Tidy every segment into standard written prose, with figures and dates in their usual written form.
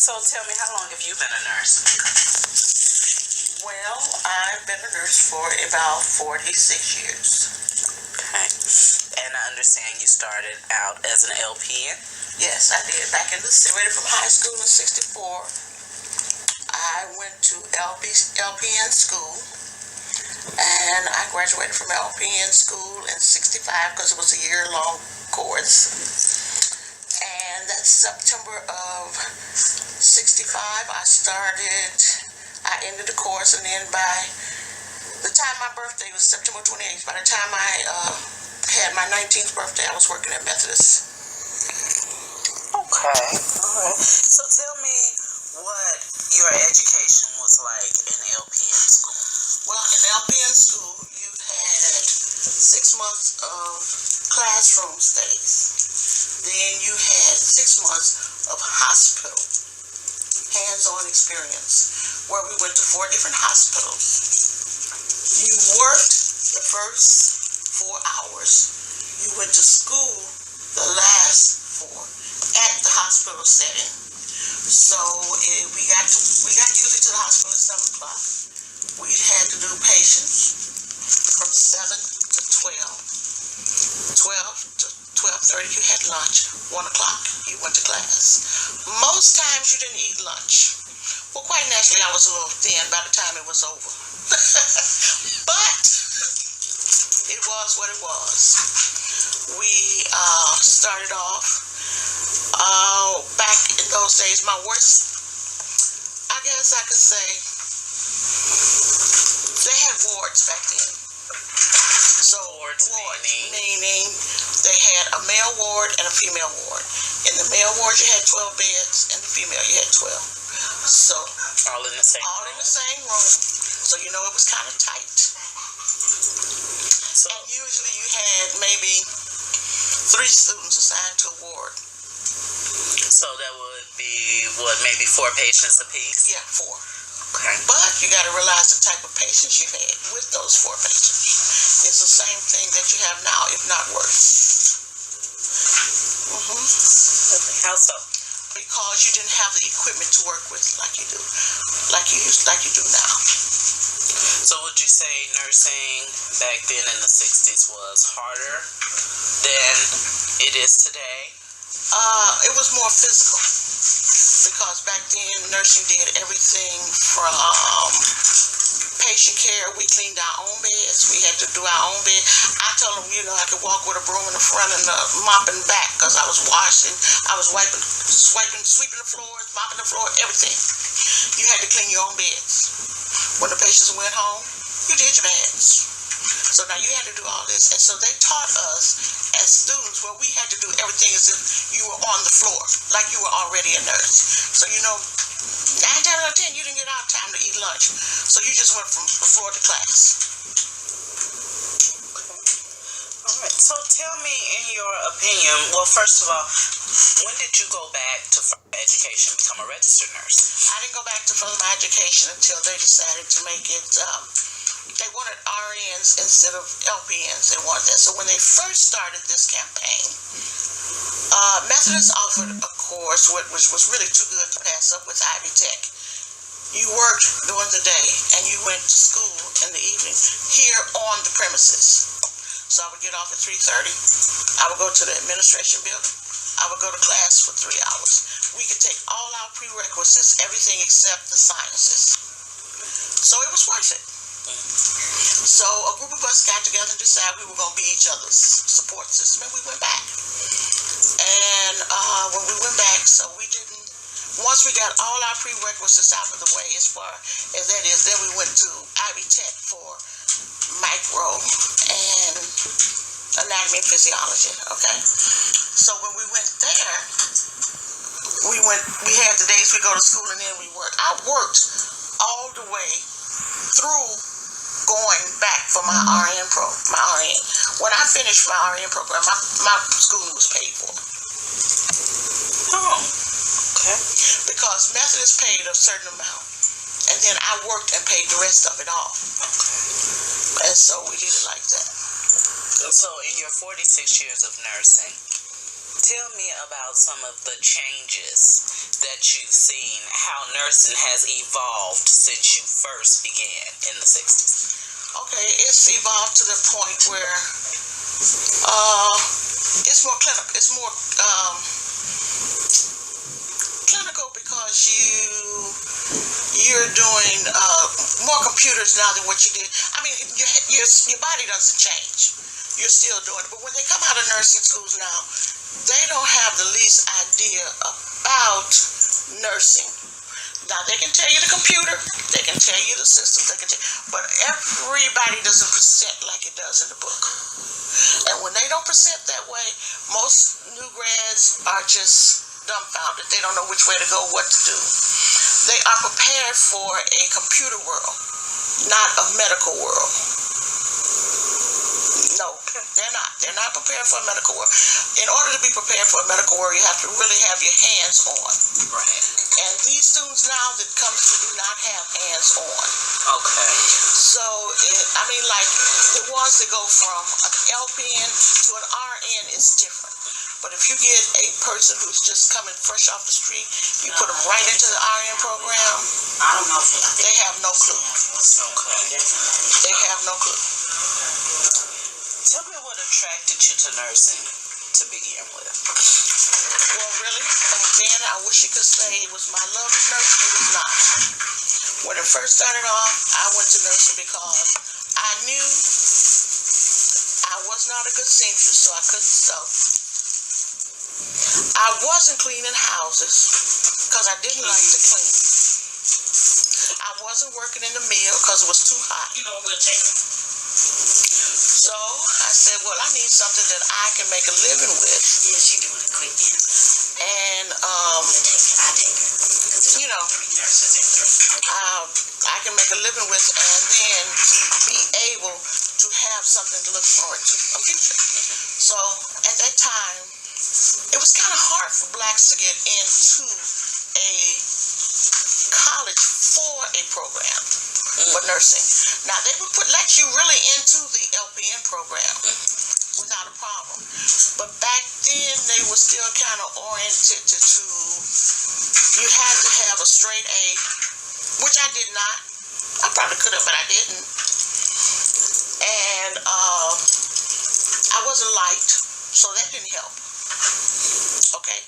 So tell me, how long have you been a nurse? Well, I've been a nurse for about 46 years. Okay. And I understand you started out as an LPN? Yes, I did. Back in right from high school in 64, I went to LPN school, and I graduated from LPN school in 65 because it was a year-long course. And that's September of 65, I ended the course, and then by the time my birthday was September 28th, by the time I had my 19th birthday, I was working at Methodist. Okay, alright. So tell me what your education was like in LPN school. Well, in LPN school, you had 6 months of classroom studies. Then you had 6 months of hospital hands-on experience, where we went to 4 different hospitals. You worked the first 4 hours. You went to school the last 4 at the hospital setting. So we got usually to the hospital at 7 o'clock. We had to do patients from 7 to 12. 12 to 12:30 you had lunch. 1 o'clock you went to class. Most times you didn't eat lunch. Well, quite naturally I was a little thin by the time it was over. But it was what it was. We started off back in those days. My worst, I guess I could say, they had wards back then. So wards meaning they had a male ward and a female ward. In the male ward you had 12 beds, and the female you had 12. So all in the same room. So you know it was kind of tight. So, and usually you had maybe 3 students assigned to a ward. So that would be maybe 4 patients apiece? Yeah, 4. Okay. But you got to realize the type of patients you had with those 4 patients. It's the same thing that you have now, if not worse. How so? Because you didn't have the equipment to work with like you do now. So would you say nursing back then in the 60s was harder than it is today? It was more physical, because back then nursing did everything from patient care. We cleaned our own beds. We had to do our own bed. I told them, I could walk with a broom in the front and a mop in the back, because I was washing, I was sweeping the floors, mopping the floor, everything. You had to clean your own beds. When the patients went home, you did your beds. So now you had to do all this. And so they taught us as students where we had to do everything as if you were on the floor, like you were already a nurse. So 9 times out of 10, you didn't get out time to eat lunch. So you just went from the floor to class. All right. So tell me, in your opinion, well, first of all, when did you go back to further education, become a registered nurse? I didn't go back to further education until they decided to make it, they wanted RNs instead of LPNs. They wanted that. So when they first started this campaign, Methodist offered a course which was really too good to pass up with Ivy Tech. You worked during the day and you went to school in the evening here on the premises. So I would get off at 3:30. I would go to the administration building. I would go to class for 3 hours. We could take all our prerequisites, everything except the sciences. So it was worth it. So a group of us got together and decided we were going to be each other's support system, and we went back. And when we went back, once we got all our prerequisites out of the way, as far as that is, then we went to Ivy Tech for micro and anatomy and physiology, okay? So when we went there, we had the days we go to school and then we worked. I worked all the way through going back for my RN. When I finished my RN program, my schooling was paid for. Oh, okay. Because Methodist paid a certain amount, and then I worked and paid the rest of it off. Okay. And so we did it like that. So in your 46 years of nursing, tell me about some of the changes that you've seen how nursing has evolved since you first began in the 60s? Okay, it's evolved to the point where it's more clinical. It's more clinical because you're doing more computers now than what you did. I mean, your body doesn't change. You're still doing it. But when they come out of nursing schools now, they don't have the least idea about nursing. Now, they can tell you the computer, they can tell you the systems, but everybody doesn't present like it does in the book. And when they don't present that way, most new grads are just dumbfounded. They don't know which way to go, what to do. They are prepared for a computer world, not a medical world. No, they're not. They're not prepared for a medical world. In order to be prepared for a medical world, you have to really have your hands on. Right. And these students now that come through do not have hands on. Okay. So, like the ones that go from an LPN to an RN is different. But if you get a person who's just coming fresh off the street, you put them right into the RN program, they have no clue. Okay. They have no clue. Tell me what attracted you to nursing to begin with. Well, really, back then, I wish you could say it was my love of nursing. It was not. When it first started off, I went to nursing because I knew I was not a good seamstress, so I couldn't sew. I wasn't cleaning houses because I didn't like to clean. I wasn't working in the mill because it was too hot. So I said, well, I need something that I can make a living with. And, I can make a living with and then be able to have something to look forward to, a future. So at that time, it was kind of hard for blacks to get into a college for a program for nursing. Now, they would let you really into the LPN program without a problem. But back then, they were still kind of oriented to, you had to have a straight A, which I did not. I probably could have, but I didn't. And I wasn't liked, so that didn't help. Okay?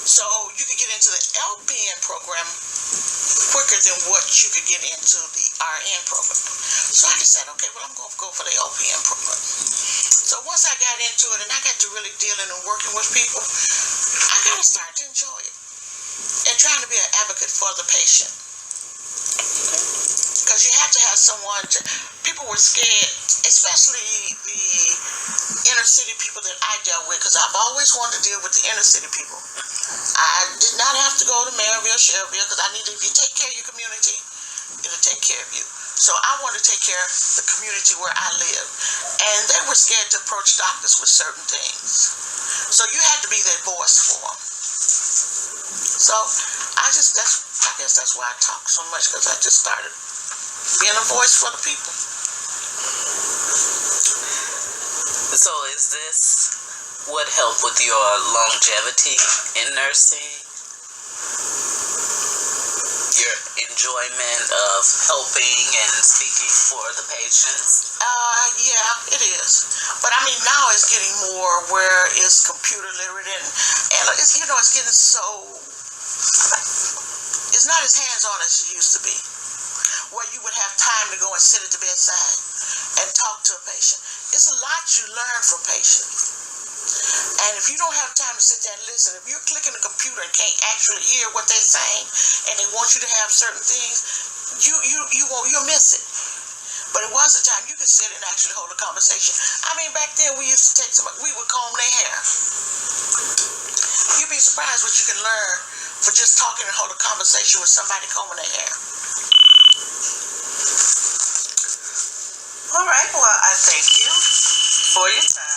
So you could get into the LPN program quicker than what you could get into the RN program. So I decided, okay, well, I'm going to go for the LPN program. So once I got into it and I got to really dealing and working with people, I got to start to enjoy it and trying to be an advocate for the patient. Because you have to have someone people were scared, especially the inner city people that I dealt with, because I've always wanted to deal with the inner city people. I did not have to go to Maryville, Shelbyville, because I needed, if you take care of your community, it'll take care of you. So I wanted to take care of the community where I live. And they were scared to approach doctors with certain things. So you had to be their voice for them. So I guess that's why I talk so much, because I just started being a voice for the people. So is this what helped with your longevity in nursing? Your enjoyment of helping and speaking for the patients? Yeah, it is. But I mean, now it's getting more where it's computer literate and it's, it's getting so, it's not as hands-on as it used to be, where you would have time to go and sit at the bedside and talk to a patient. It's a lot you learn from patients. And if you don't have time to sit there and listen, if you're clicking the computer and can't actually hear what they're saying, and they want you to have certain things, you'll miss it. But it was a time you could sit and actually hold a conversation. I mean, back then we used to we would comb their hair. You'd be surprised what you can learn for just talking and hold a conversation with somebody combing their hair. All right, well, I thank you for your time.